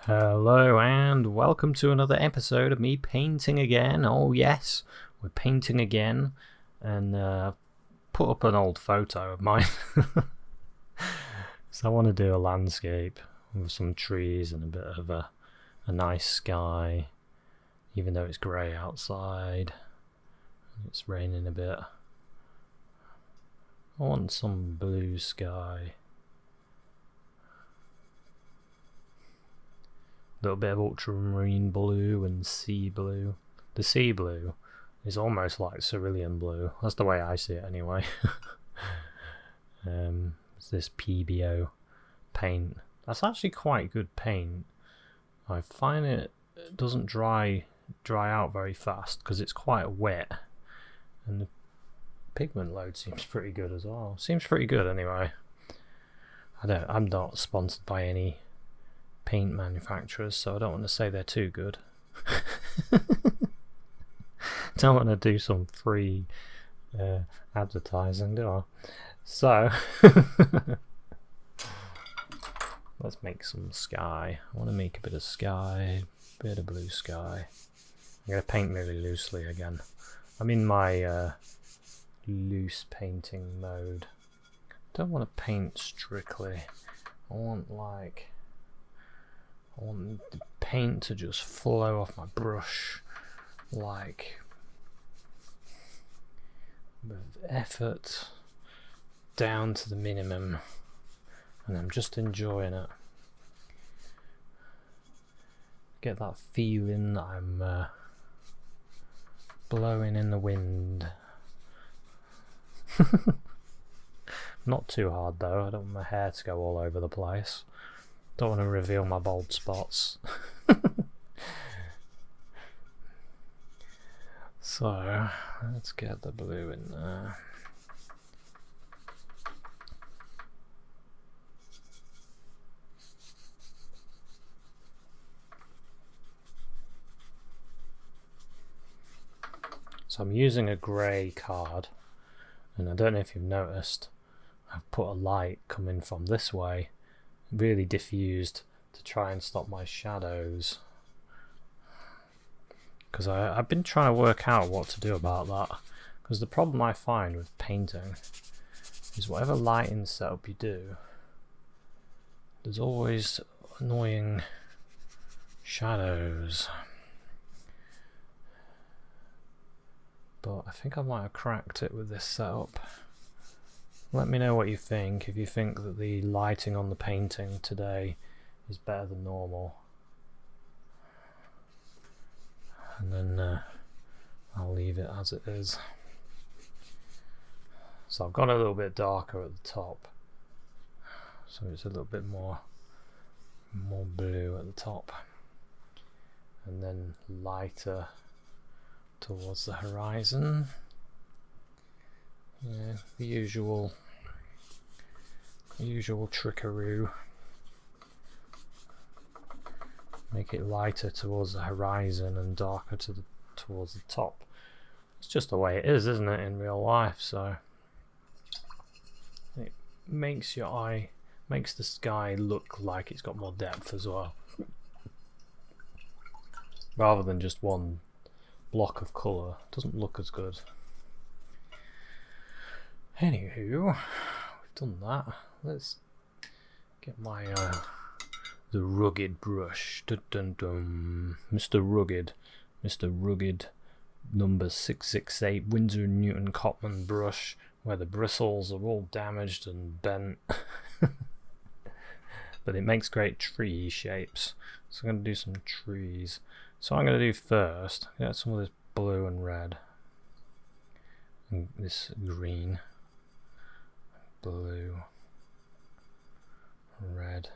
Hello and welcome to another episode of me painting again. Oh yes, we're painting again, and put up an old photo of mine. So I want to do a landscape with some trees and a bit of a nice sky, even though it's grey outside. It's raining a bit. I want some blue sky. Little bit of ultramarine blue and sea blue. The sea blue is almost like cerulean blue. That's the way I see it anyway. It's this PBO paint. That's actually quite good paint. I find it doesn't dry out very fast because it's quite wet, and the pigment load seems pretty good as well. Seems pretty good anyway. I'm not sponsored by any paint manufacturers, so I don't want to say they're too good. Don't want to do some free advertising, do I? So let's make some sky. I want to make a bit of sky, bit of blue sky. I'm going to paint really loosely again. I'm in my loose painting mode. Don't want to paint strictly. I want the paint to just flow off my brush, like, with effort down to the minimum, and I'm just enjoying it. Get that feeling that I'm blowing in the wind. Not too hard though, I don't want my hair to go all over the place. Don't want to reveal my bald spots. So, let's get the blue in there. So I'm using a grey card, and I don't know if you've noticed, I've put a light coming from this way, really diffused, to try and stop my shadows, because I've been trying to work out what to do about that, because the problem I find with painting is whatever lighting setup you do, there's always annoying shadows. But I think I might have cracked it with this setup. Let me know what you think, if you think that the lighting on the painting today is better than normal. And then I'll leave it as it is. So I've gone a little bit darker at the top, so it's a little bit more blue at the top, and then lighter towards the horizon. Yeah, the usual trickaroo. Make it lighter towards the horizon and darker towards the top. It's just the way it is, isn't it, in real life? So it makes the sky look like it's got more depth as well, rather than just one block of colour. It doesn't look as good. Anywho, we've done that. Let's get my the rugged brush. Dun, dun, dun. Mr. Rugged number 668 Winsor & Newton Cotman brush, where the bristles are all damaged and bent. But it makes great tree shapes. So I'm going to do some trees. So I'm going to do first, get some of this blue and red, and this green, blue, red,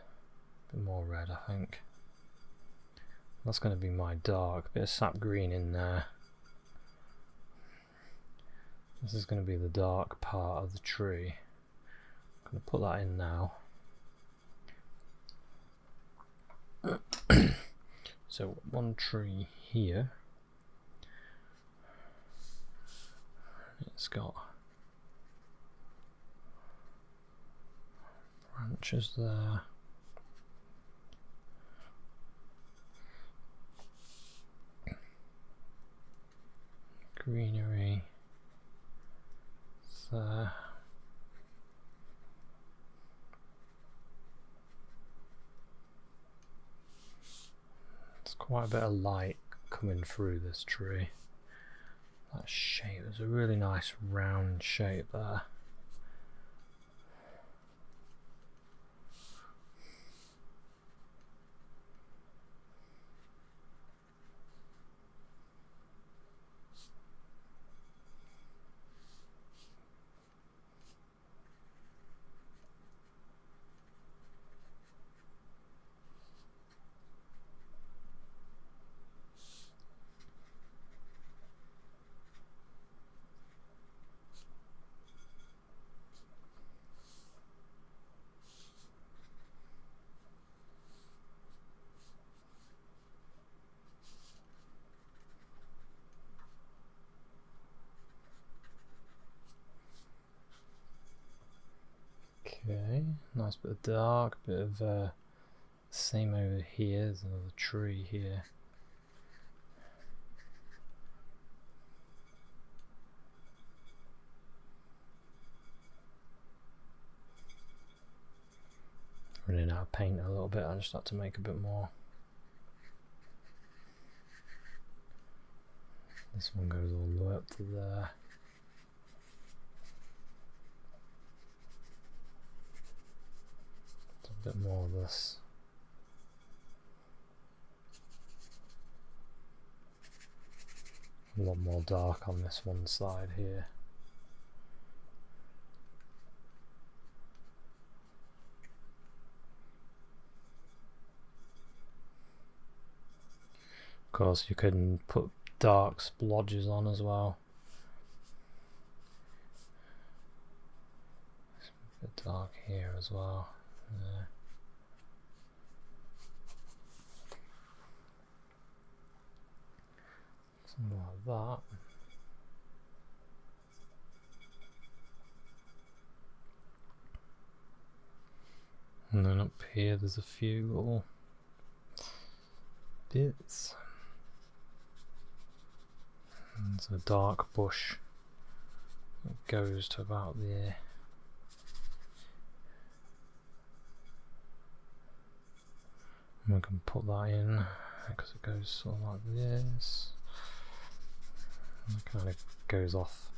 a bit more red I think. That's going to be my dark, bit of sap green in there. This is going to be the dark part of the tree. I'm going to put that in now. So one tree here, it's got branches there, greenery. So there's quite a bit of light coming through this tree. That shape, there's a really nice round shape there. Okay, nice bit of dark, bit of same over here, there's another tree here. Running out of paint a little bit, I just had to make a bit more. This one goes all the way up to there. A bit more of this. A lot more dark on this one side here. Of course, you can put dark splodges on as well. It's a bit dark here as well. Yeah. Something like that. And then up here there's a few little bits. And there's a dark bush that goes to about there. And we can put that in because it goes sort of like this. And it kind of goes off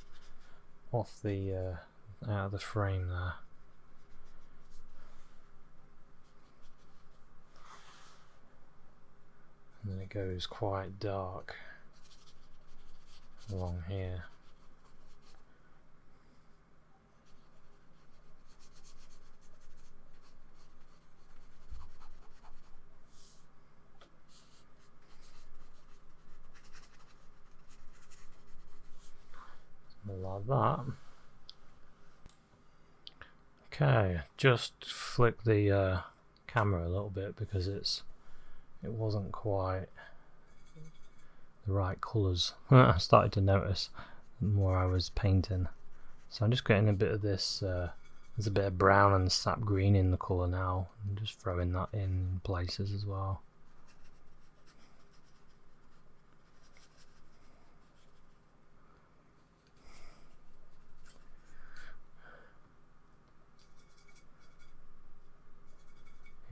the out of the frame there. And then it goes quite dark along here. Something like that. Okay, just flick the camera a little bit because it wasn't quite the right colours. I started to notice the more I was painting. So I'm just getting a bit of this, there's a bit of brown and sap green in the colour now. I'm just throwing that in places as well.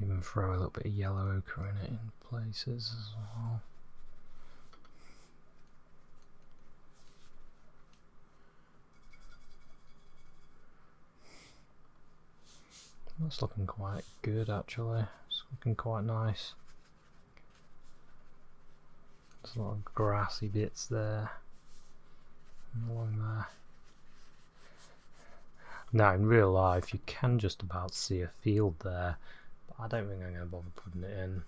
Even throw a little bit of yellow ochre in it in places as well. That's looking quite good actually. It's looking quite nice. There's a lot of grassy bits there and along there. Now in real life you can just about see a field there, but I don't think I'm going to bother putting it in.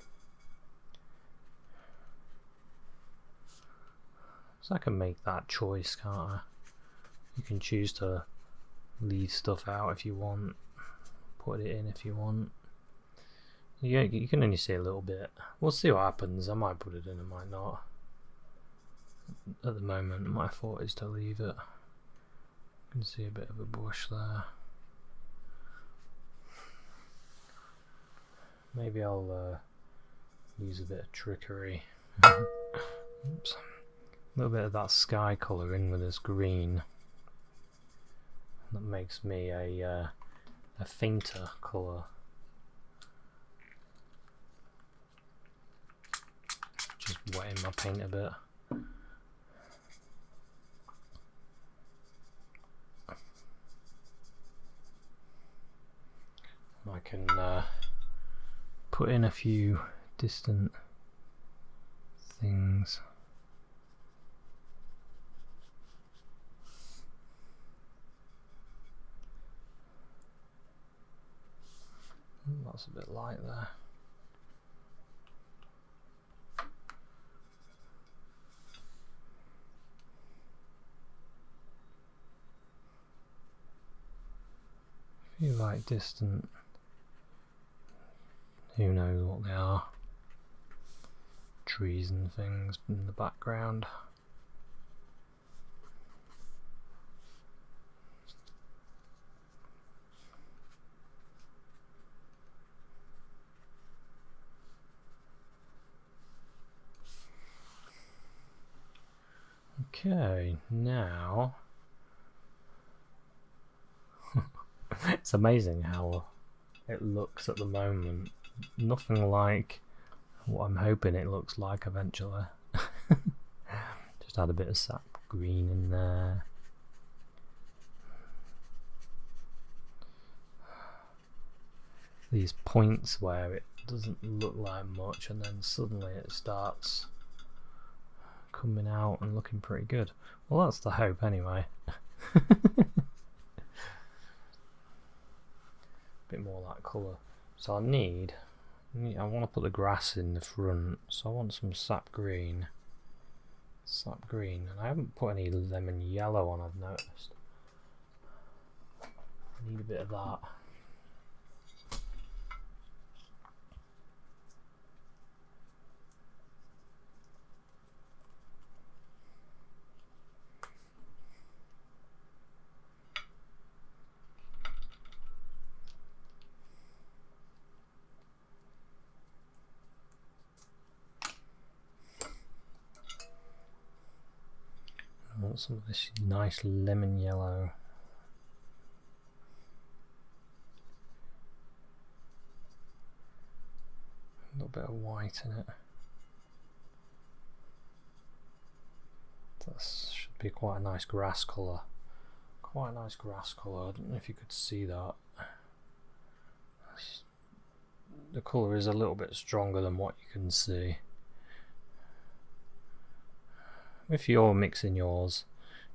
So I can make that choice, can't I? You can choose to leave stuff out if you want, put it in if you want. Yeah, you can only see a little bit. We'll see what happens. I might put it in, I might not. At the moment my thought is to leave it. You can see a bit of a bush there. Maybe I'll use a bit of trickery. Oops. little bit of that sky colour in with this green. That makes me a fainter colour. Just wetting my paint a bit. I can put in a few distant things. That's a bit light there. A few like distant, who knows what they are, trees and things in the background. Okay, now it's amazing how it looks at the moment. Nothing like what I'm hoping it looks like eventually. Just add a bit of sap green in there. These points where it doesn't look like much and then suddenly it starts coming out and looking pretty good. Well, that's the hope anyway. Bit more that colour. So I want to put the grass in the front, so I want some sap green. Sap green, and I haven't put any lemon yellow on, I've noticed. I need a bit of that. I want some of this nice lemon yellow. A little bit of white in it. That should be quite a nice grass colour. Quite a nice grass colour. I don't know if you could see that. The colour is a little bit stronger than what you can see. If you're mixing yours,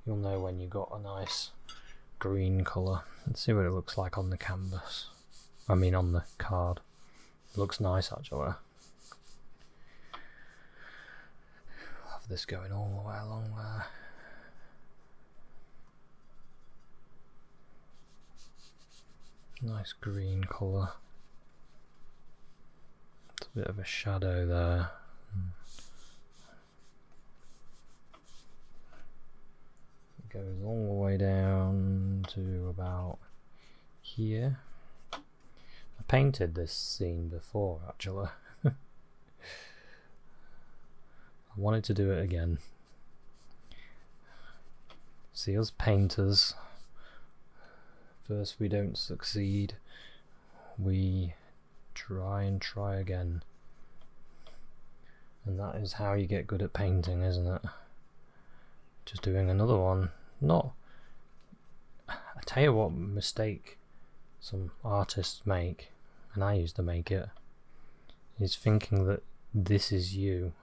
you'll know when you got a nice green colour. Let's see what it looks like on the canvas. I mean on the card. It looks nice actually. I'll have this going all the way along there. Nice green colour. It's a bit of a shadow there. Goes all the way down to about here. I painted this scene before actually. I wanted to do it again. See, us painters, first we don't succeed, we try and try again. And that is how you get good at painting, isn't it? Just doing another one. I tell you what mistake some artists make, and I used to make it, is thinking that this is you.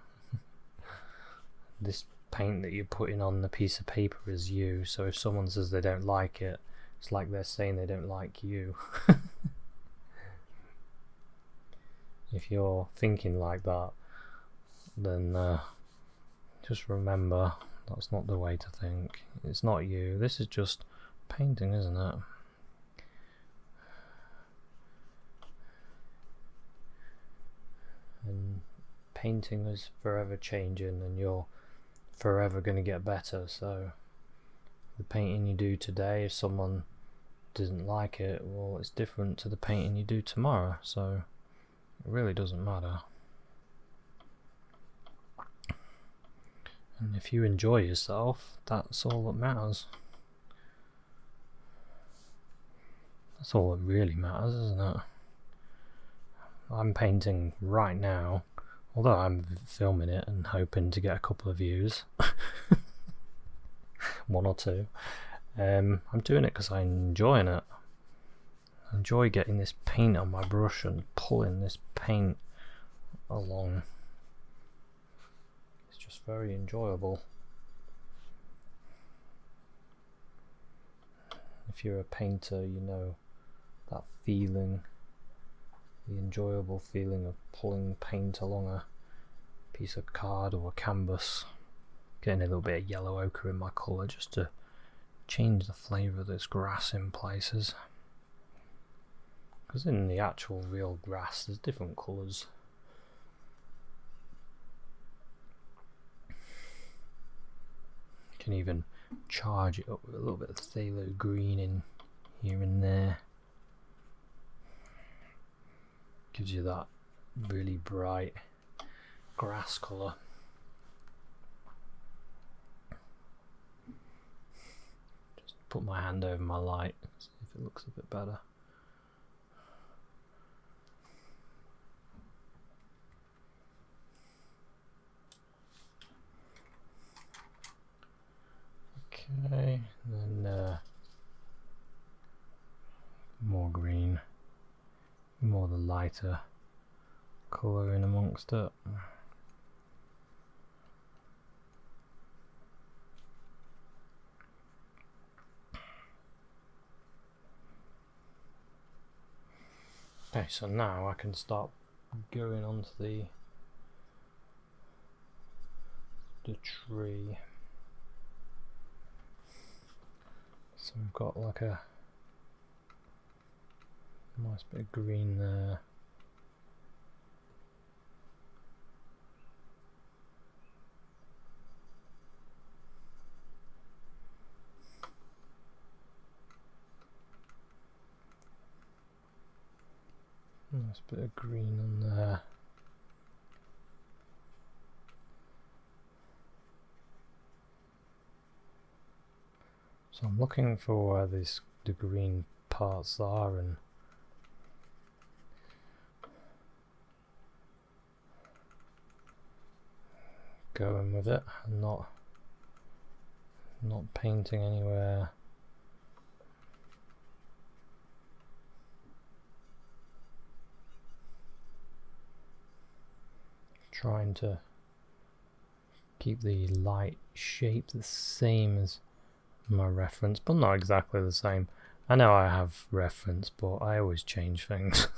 This paint that you're putting on the piece of paper is you, so if someone says they don't like it, it's like they're saying they don't like you. If you're thinking like that, then just remember that's not the way to think. It's not you. This is just painting, isn't it? And painting is forever changing, and you're forever going to get better. So the painting you do today, if someone doesn't like it, well, it's different to the painting you do tomorrow. So it really doesn't matter. And if you enjoy yourself, that's all that matters. That's all that really matters, isn't it? I'm painting right now, although I'm filming it and hoping to get a couple of views. One or two. I'm doing it because I'm enjoying it. I enjoy getting this paint on my brush and pulling this paint along. It's just very enjoyable. If you're a painter, you know that feeling, the enjoyable feeling of pulling paint along a piece of card or a canvas, getting a little bit of yellow ochre in my colour just to change the flavour of this grass in places. Because in the actual real grass there's different colours. You can even charge it up with a little bit of phthalo green in here and there. Gives you that really bright grass colour. Just put my hand over my light, see if it looks a bit better. Okay, and then more green, more the lighter colour in amongst it. Okay, so now I can start going onto the tree. So we've got like a nice bit of green there. Nice bit of green on there. So I'm looking for where the green parts are and going with it and not painting anywhere. Trying to keep the light shape the same as my reference, but not exactly the same. I know I have reference, but I always change things.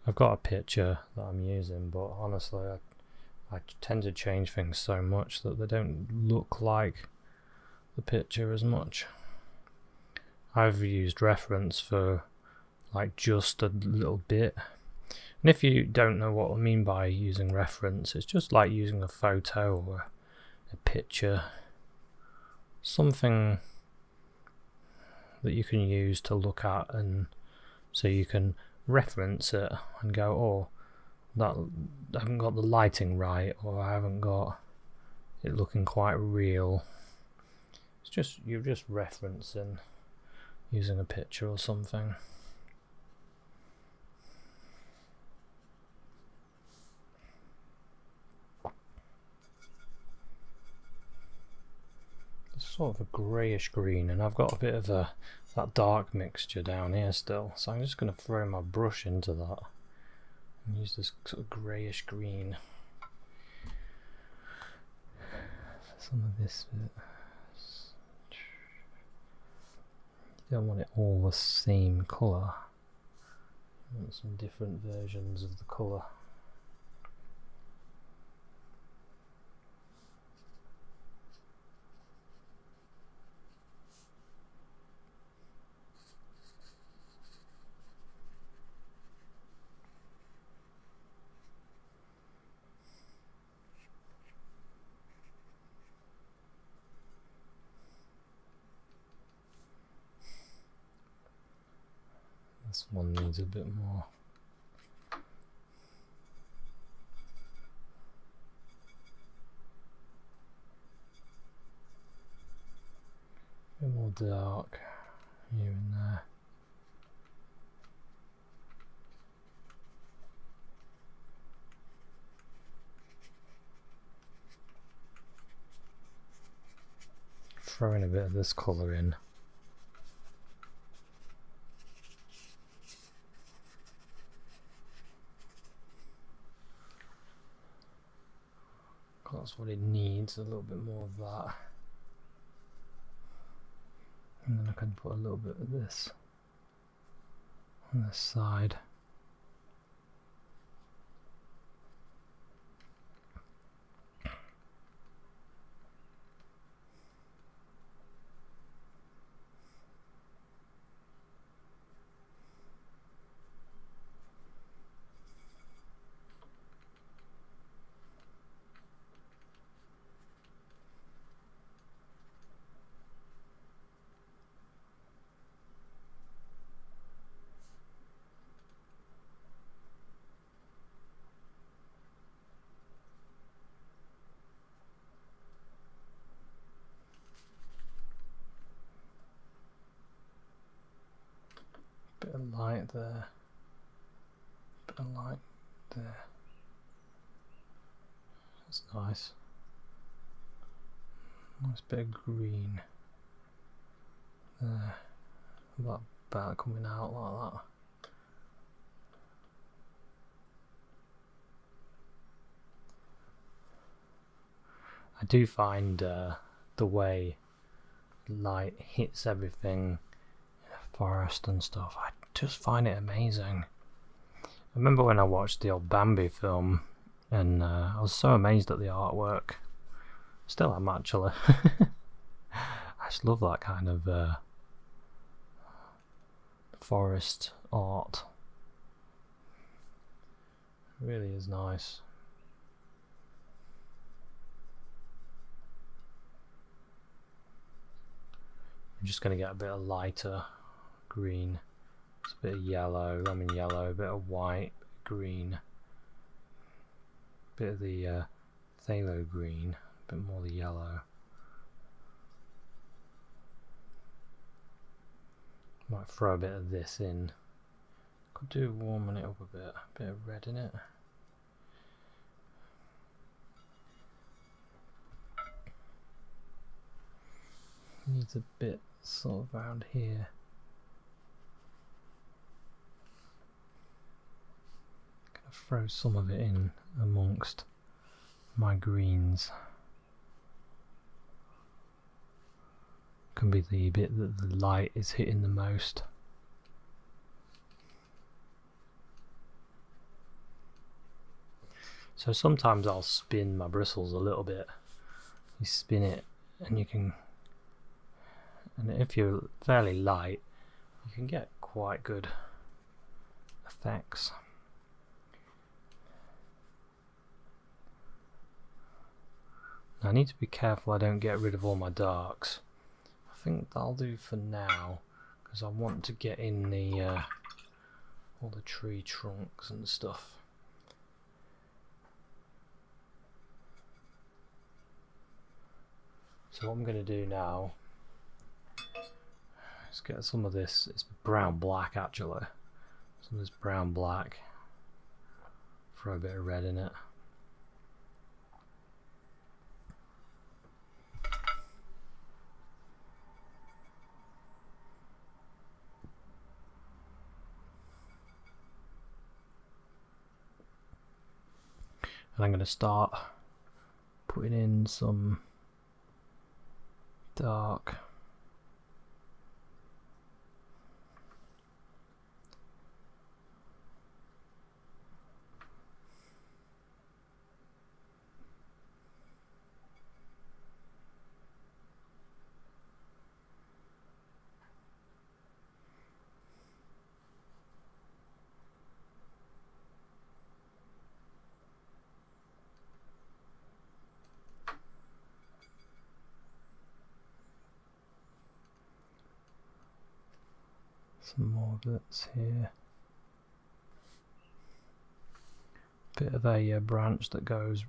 I've got a picture that I'm using, but honestly I tend to change things so much that they don't look like the picture as much. I've used reference for like just a little bit. And if you don't know what I mean by using reference, it's just like using a photo or a picture, something that you can use to look at, and so you can reference it and go, oh, that I haven't got the lighting right, or I haven't got it looking quite real. It's just, you're just referencing using a picture or something. It's sort of a greyish green, and I've got a bit of that dark mixture down here still, so I'm just going to throw my brush into that and use this sort of greyish green for some of this bit. You don't want it all the same colour. You want some different versions of the colour. This one needs a bit more. of dark here and there. Throwing a bit of this colour in. That's what it needs, a little bit more of that. And then I can put a little bit of this on this side. Bit of light there, bit of light there. That's nice. Nice bit of green there. That about coming out like that. I do find the way light hits everything, forest and stuff, I just find it amazing. I remember when I watched the old Bambi film and I was so amazed at the artwork. Still am actually. I just love that kind of forest art. It really is nice. I'm just going to get a bit of lighter green. It's a bit of yellow, lemon yellow, a bit of white, green, a bit of the phthalo green, a bit more of the yellow. Might throw a bit of this in. Could do warming it up a bit of red in it. Needs a bit sort of around here. Gonna throw some of it in amongst my greens. Can be the bit that the light is hitting the most. So sometimes I'll spin my bristles a little bit. You spin it and you can, and if you're fairly light, you can get quite good effects. Now I need to be careful I don't get rid of all my darks. I think that'll do for now, because I want to get in the all the tree trunks and stuff. So what I'm going to do now is get some of this, it's brown black actually, some of this brown black, throw a bit of red in it. And I'm going to start putting in some dark. Some more bits here. Bit of a branch that goes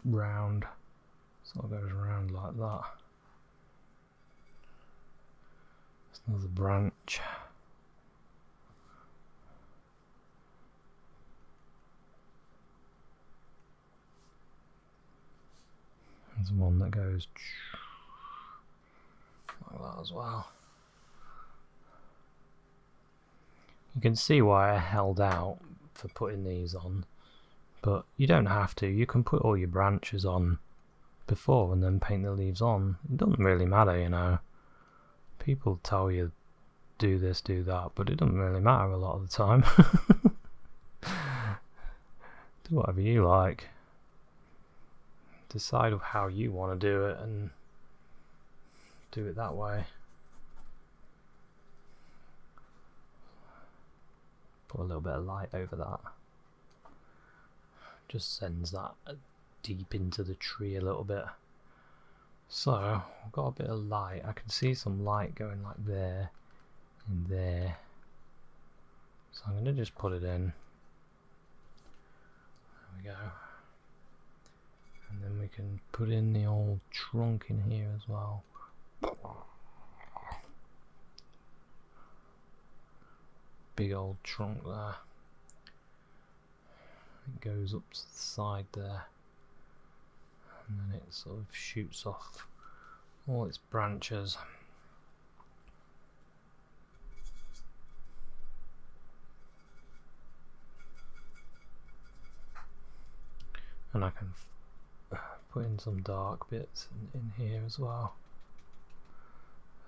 round, sort of goes around like that. Another branch. There's one that goes like that as well. You can see why I held out for putting these on, but you don't have to. You can put all your branches on before and then paint the leaves on. It doesn't really matter, you know. People tell you do this, do that, but it doesn't really matter a lot of the time. Do whatever you like. Decide how you want to do it and do it that way. Put a little bit of light over that. Just sends that deep into the tree a little bit. So I've got a bit of light. I can see some light going like there and there. So I'm going to just put it in. There we go. And then we can put in the old trunk in here as well. Big old trunk there. It goes up to the side there. And then it sort of shoots off all its branches. And I can put in some dark bits in here as well.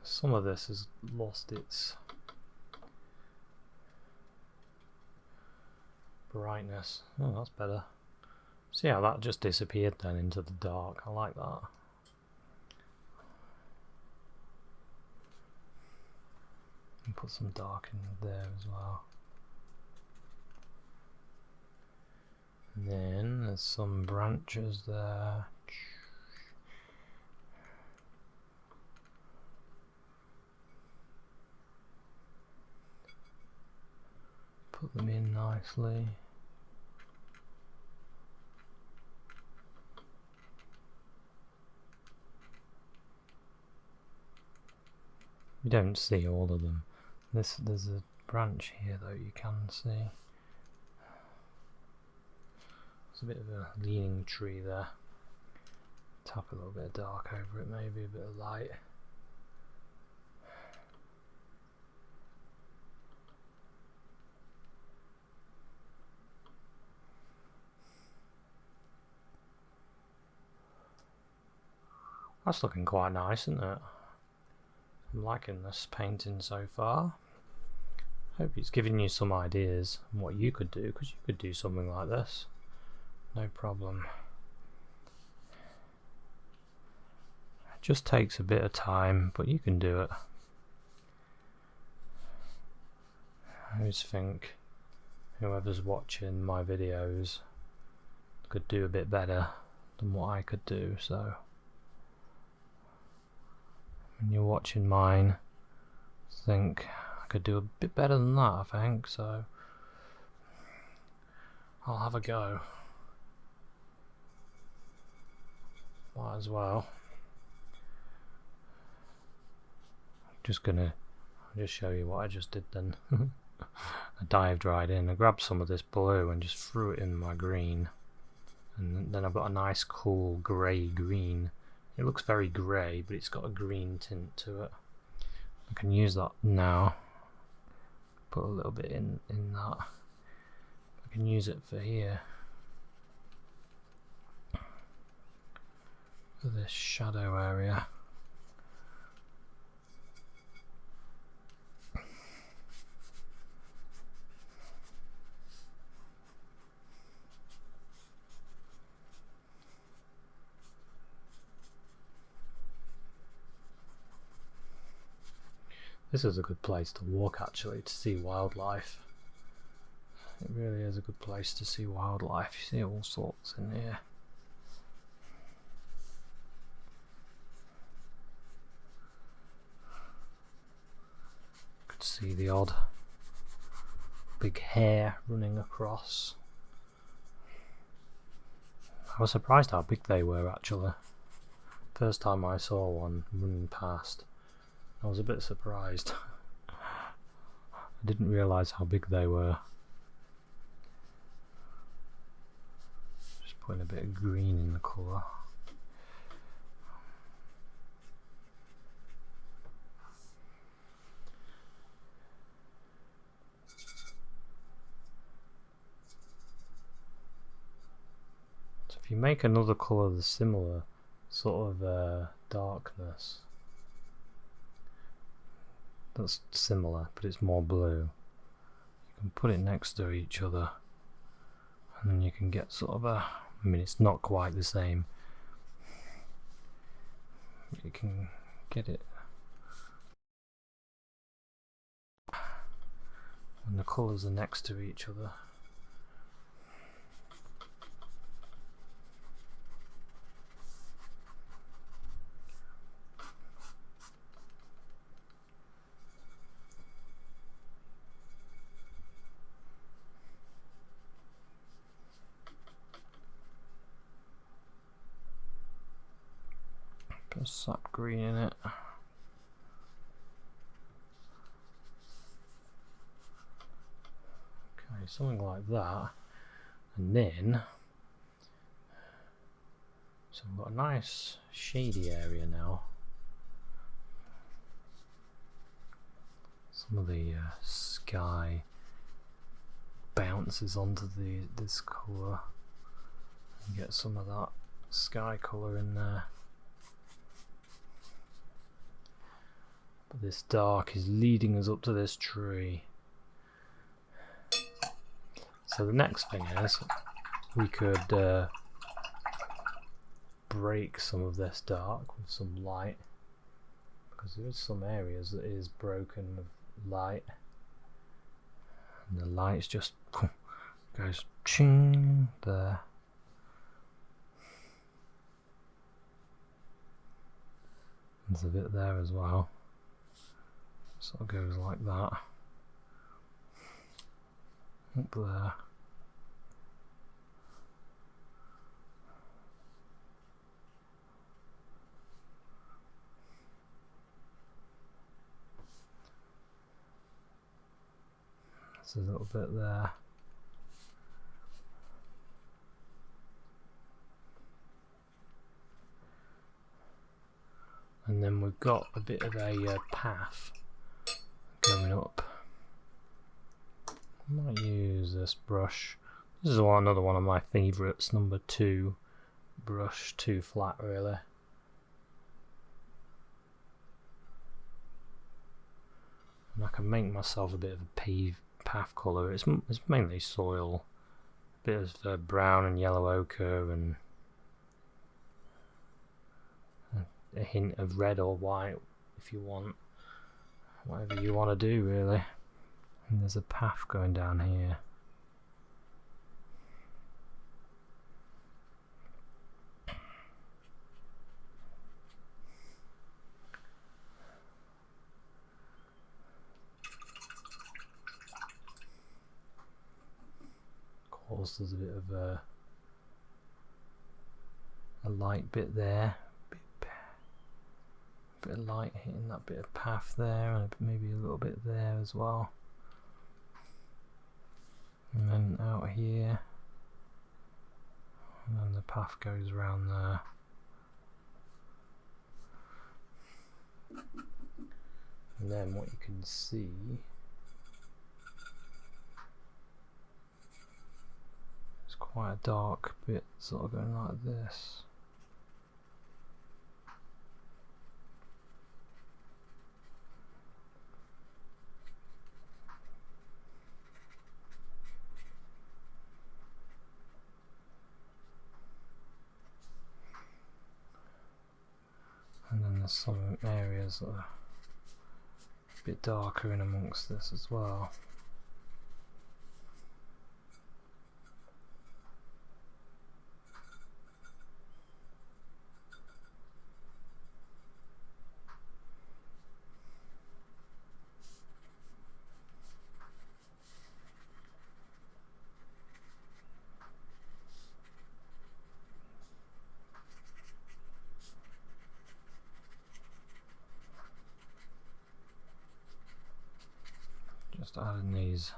Some of this has lost its brightness. Oh, that's better. See how that just disappeared then into the dark. I like that. And put some dark in there as well. And then there's some branches there. Put them in nicely. You don't see all of them. There's a branch here though you can see. There's a bit of a leaning tree there. Tap a little bit of dark over it, maybe a bit of light. That's looking quite nice, isn't it? I'm liking this painting so far. Hope it's giving you some ideas on what you could do, because you could do something like this. No problem. It just takes a bit of time, but you can do it. I always think whoever's watching my videos could do a bit better than what I could do, so when you're watching mine, think I could do a bit better than that, I think, so I'll have a go. Might as well. I'll just show you what I just did then. I dived right in. I grabbed some of this blue and just threw it in my green, and then I've got a nice cool grey green. It looks very grey, but it's got a green tint to it. I can use that now. Put a little bit in that. I can use it for here. For this shadow area. This is a good place to walk, actually, to see wildlife. It really is a good place to see wildlife. You see all sorts in here. Could see the odd big hare running across. I was surprised how big they were, actually. First time I saw one running past, I was a bit surprised. I didn't realise how big they were. Just putting a bit of green in the colour. So if you make another colour that's similar sort of darkness, that's similar but it's more blue, you can put it next to each other and then you can get sort of a, I mean it's not quite the same, you can get it when the colours are next to each other. Put sap green in it. Okay, something like that. And then, so we've got a nice shady area now. Some of the sky bounces onto this colour. And get some of that sky colour in there. But this dark is leading us up to this tree. So the next thing is we could break some of this dark with some light, because there is some areas that is broken with light, and the light just goes ching there. There's a bit there as well. Sort of goes like that. Up there. There's a little bit there. And then we've got a bit of a path going up. I might use this brush. This is another one of my favourites, number 2 brush, too flat really. And I can make myself a bit of a path colour. It's mainly soil, a bit of brown and yellow ochre and a hint of red or white if you want. Whatever you want to do really. And there's a path going down here. Of course there's a bit of a light bit there. Bit of light hitting that bit of path there, and maybe a little bit there as well. And then out here, and then the path goes around there. And then what you can see is quite a dark bit sort of going like this. And then there's some areas that are a bit darker in amongst this as well. Just adding these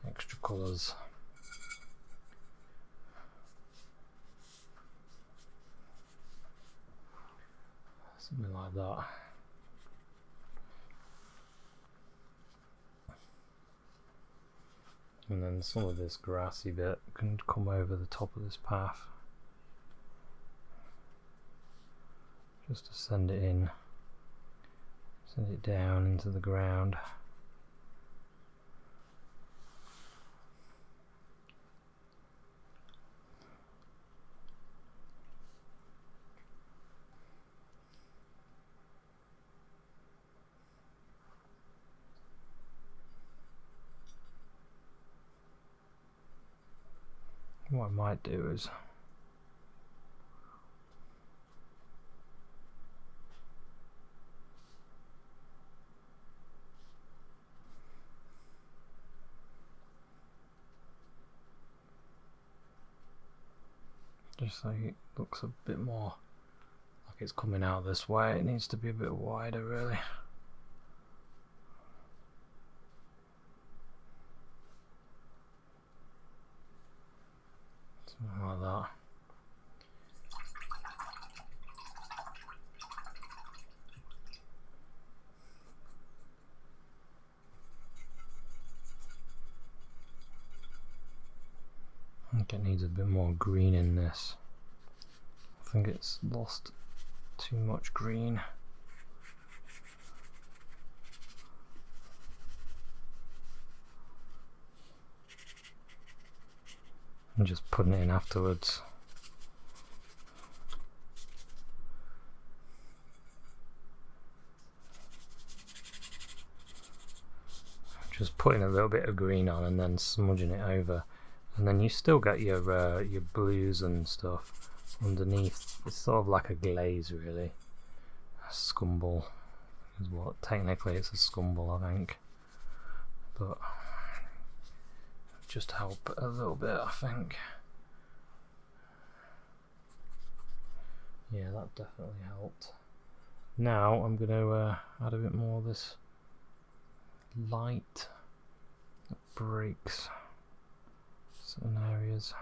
extra colours. Something like that. And then some of this grassy bit can come over the top of this path. Just to send it in, send it down into the ground. What I might do is just so it looks a bit more like it's coming out this way. It needs to be a bit wider, really. Something like that. I think it needs a bit more green in this. I think it's lost too much green. I'm just putting it in afterwards. Just putting a little bit of green on and then smudging it over. And then you still get your blues and stuff underneath. It's sort of like a glaze, really. A scumble is what technically it's a scumble, I think. But just help a little bit, I think. Yeah, that definitely helped. Now I'm going to add a bit more of this light that breaks certain areas.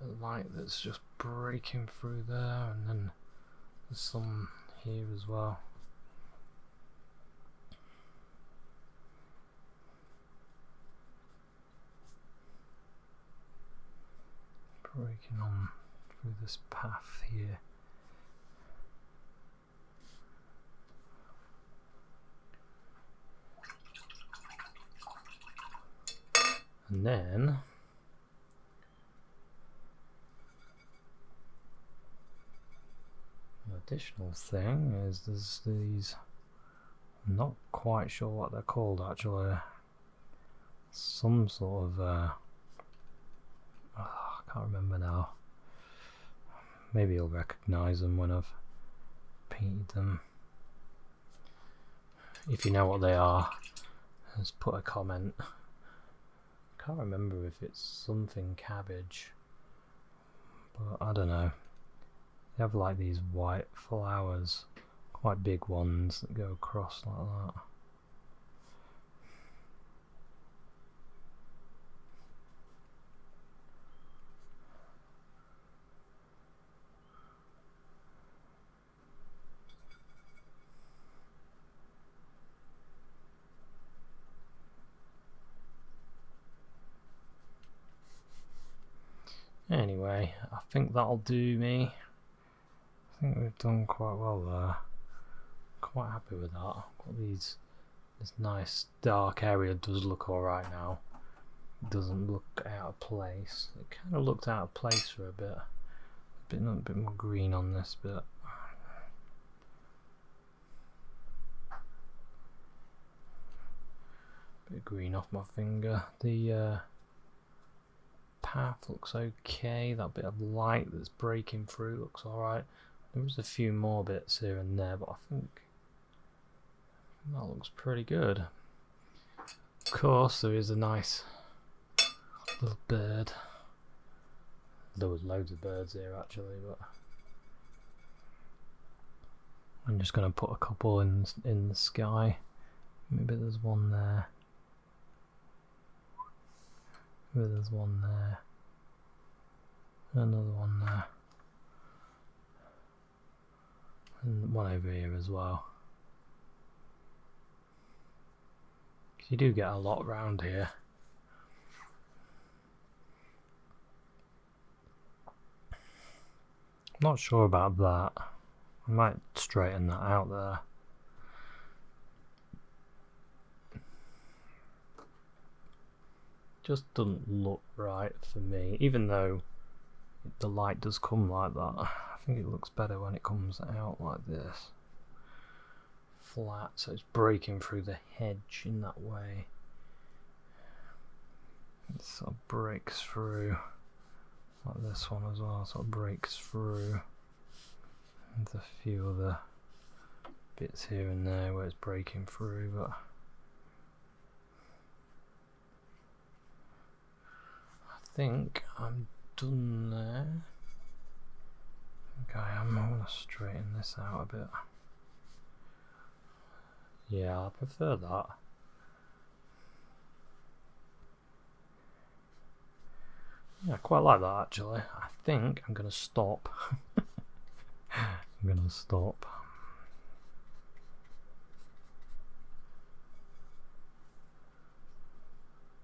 A light that's just breaking through there, and then there's some here as well. Breaking on through this path here. And then the additional thing is there's these, I'm not quite sure what they're called actually, some sort of I can't remember now. Maybe you'll recognise them when I've painted them. If you know what they are, just put a comment. I can't remember if it's something cabbage, but I don't know. They have like these white flowers, quite big ones that go across like that. Anyway, I think that'll do me. I think we've done quite well there. Quite happy with that. Got this nice dark area. Does look alright now. It doesn't look out of place. It kind of looked out of place for a bit. A bit more green on this bit. Bit of green off my finger. The path looks okay. That bit of light that's breaking through looks alright. There was a few more bits here and there, but I think that looks pretty good. Of course, there is a nice Little bird. There was loads of birds here actually, but I'm just going to put a couple in the sky. Maybe there's one there. Maybe there's one there. Another one there. And one over here as well. You do get a lot around here. Not sure about that. I might straighten that out there. Just doesn't look right for me, even though the light does come like that. I think it looks better when it comes out like this. Flat, so it's breaking through the hedge in that way. It sort of breaks through, like this one as well, sort of breaks through. There's a few other bits here and there where it's breaking through, but I think I'm done there. Okay, I'm going to straighten this out a bit. Yeah, I prefer that. Yeah, I quite like that actually. I think I'm going to stop. I'm going to stop.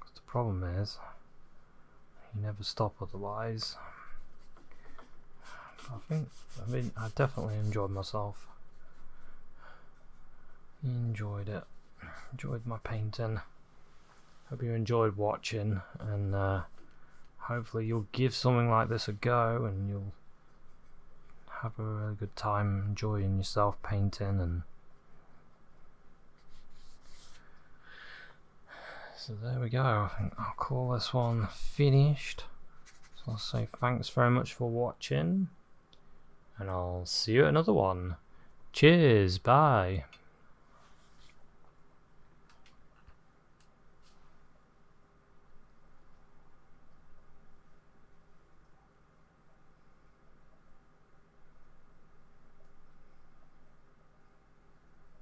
Because the problem is, you never stop otherwise. I definitely enjoyed myself. Enjoyed it. Enjoyed my painting. Hope you enjoyed watching, and hopefully you'll give something like this a go and you'll have a really good time enjoying yourself painting. And so there we go. I think I'll call this one finished. So I'll say thanks very much for watching, and I'll see you at another one. Cheers, bye.